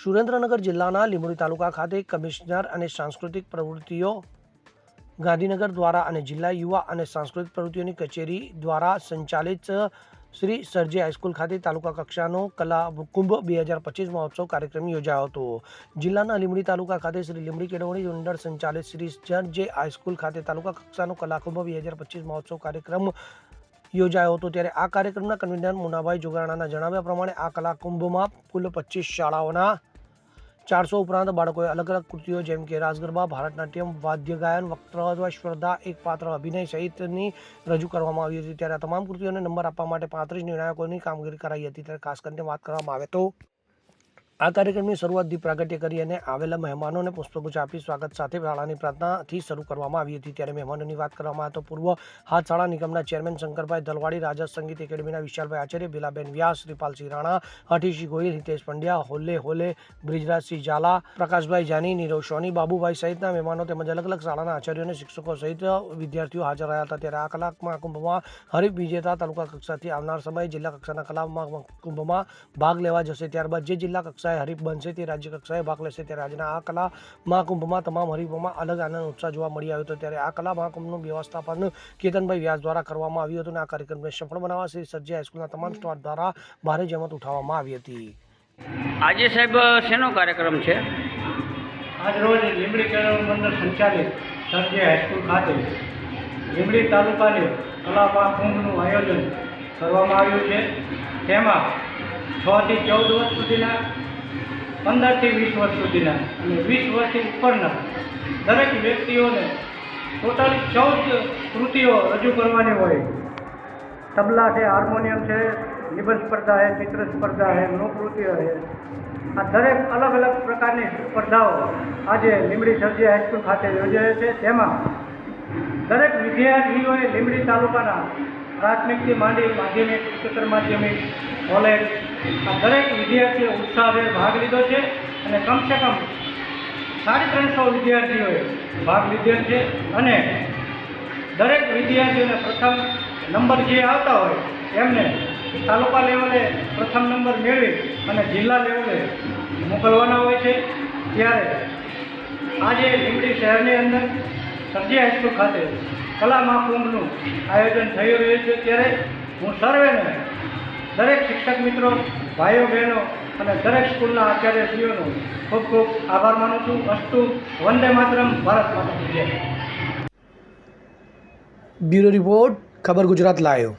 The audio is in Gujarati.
સુરેન્દ્રનગર જિલ્લાના લીંબડી તાલુકા ખાતે કમિશનર અને સાંસ્કૃતિક પ્રવૃત્તિઓ ગાંધીનગર દ્વારા અને જિલ્લા યુવા અને સાંસ્કૃતિક પ્રવૃત્તિઓની કચેરી દ્વારા સંચાલિત શ્રી સરજી હાઈસ્કૂલ ખાતે તાલુકા કક્ષાનો કલા કુંભ 2025 મહોત્સવ કાર્યક્રમ યોજાયો હતો। જિલ્લાના લીંબડી તાલુકા ખાતે શ્રી લીંબડી કેળવણી મંડળ સંચાલિત શ્રી સરજી હાઈસ્કૂલ ખાતે તાલુકા કક્ષાનો કલા કુંભ 2025 મહોત્સવ કાર્યક્રમ યોજાયો હતો। ત્યારે આ કાર્યક્રમના કન્વીનર મુનાભાઈ જોગાણાના જણાવ્યા પ્રમાણે આ કલા કુંભમાં કુલ 25 શાળાઓના 400 ઉપરાંત બાળકોએ અલગ અલગ કૃતિઓ જેમ કે રાસ ગરબા, ભારતનાટ્યમ, વાદ્ય ગાયન, વક્તૃત્વ સ્પર્ધા, એક પાત્ર અભિનય સહિતની રજૂ કરવામાં આવી હતી। ત્યારે આ તમામ કૃતિઓને નંબર આપવા માટે 35 નિર્ણાયકોની કામગીરી કરાઈ હતી। ત્યારે ખાસ કરીને વાત કરવામાં આવે તો આ કાર્યક્રમની શરૂઆત દીપ પ્રાગટ્ય કરી અને આવેલા મહેમાનોને પુષ્પગુચ્છ આપી સ્વાગત સાથે શાળાની પ્રાર્થનાથી શરૂ કરવામાં આવી હતી। ત્યારે મહેમાનોની વાત કરવામાં આવે તો પૂર્વ હાથ શાળા નિગમના ચેરમેન શંકરભાઈ દલવાડી, રાજસ સંગીત એકેડમીના વિશાલભાઈ આચાર્ય, બેલાબેન વ્યાસ, શ્રીપાલસિંહ રાણા, હઠીસિંહ ગોહિલ, હિતેશ પંડ્યા, હોલે બ્રિજરાજસિંહ ઝાલા, પ્રકાશભાઈ જાની, નીરવ સોની, બાબુભાઈ સહિતના મહેમાનો તેમજ અલગ અલગ શાળાના આચાર્યો અને શિક્ષકો સહિત વિદ્યાર્થીઓ હાજર રહ્યા હતા। ત્યારે આ કલા મહાકુંભમાં હરીફ વિજેતા તાલુકા કક્ષાથી આવનાર સમયે જિલ્લા કક્ષાના કલા મહાકુંભમાં ભાગ લેવા જશે। ત્યારબાદ જે જિલ્લા કક્ષાએ હરીફ બનશે તે રાજ્ય કક્ષાએ ભાગ લેશે। ત્યારે આજના આ કલા મહાકુંભમાં તમામ હરીફોમાં અલગ આનંદ ઉત્સાહ જોવા મળી આવ્યો હતો। ત્યારે આ કલા મહાકુંભનું વ્યવસ્થાપન કેતનભાઈ વ્યાસ દ્વારા કરવામાં આવ્યું હતું અને આ કાર્યક્રમને સફળ બનાવવા શ્રી સરજી હાઈસ્કૂલના તમામ સ્ટાફ દ્વારા ભારે જહેમત ઉઠાવવામાં આવી હતી। આજે સાહેબ શેનો કાર્યક્રમ છે? આજ રોજ લીંબડી કેળવણી મંડળ સંચાલિત સરજી હાઈસ્કૂલ ખાતે લીંબડી તાલુકાની કલા મહાકુંભનું આયોજન કરવામાં આવ્યું છે। તેમાં 6 થી 14 વર્ષ સુધીના, 15 થી 20 વર્ષ સુધીના અને 20 વર્ષથી ઉપરના દરેક વ્યક્તિઓને ટોટલ 14 કૃતિઓ રજૂ કરવાની હોય। તબલા છે, હાર્મોનિયમ છે, નિબંધ સ્પર્ધા છે, ચિત્ર સ્પર્ધા છે, નૃત્ય છે, આ દરેક અલગ અલગ પ્રકારની સ્પર્ધાઓ આજે લીંબડી સરજી હાઈસ્કૂલ ખાતે યોજાય છે। તેમાં દરેક વિદ્યાર્થીઓએ લીંબડી તાલુકાના પ્રાથમિકથી માંડી માધ્યમિક, ઉચ્ચતર માધ્યમિક, કોલેજ, આ દરેક વિદ્યાર્થીઓ ઉત્સાહભેર ભાગ લીધો છે અને કમસે કમ 350 વિદ્યાર્થીઓએ ભાગ લીધેલ છે અને દરેક વિદ્યાર્થીઓને પ્રથમ નંબર જે આવતા હોય એમને તાલુકા લેવલે પ્રથમ નંબર મેળવી અને જિલ્લા લેવલે મોકલવાના હોય છે। ત્યારે આજે લીંબડી શહેરની અંદર સરજી હાઈસ્કૂલ ખાતે કલા મહાકુંભનું આયોજન થઈ રહ્યું છે। ત્યારે હું સર્વેને, દરેક શિક્ષક મિત્રો, ભાઈઓ બહેનો અને દરેક સ્કૂલના આચાર્યશ્રીઓનો ખૂબ ખૂબ આભાર માનું છું। અસ્તુ વંદે માતરમ, ભારત માતા કી જય। બ્યુરો રિપોર્ટ, ખબર ગુજરાત લાઈવ।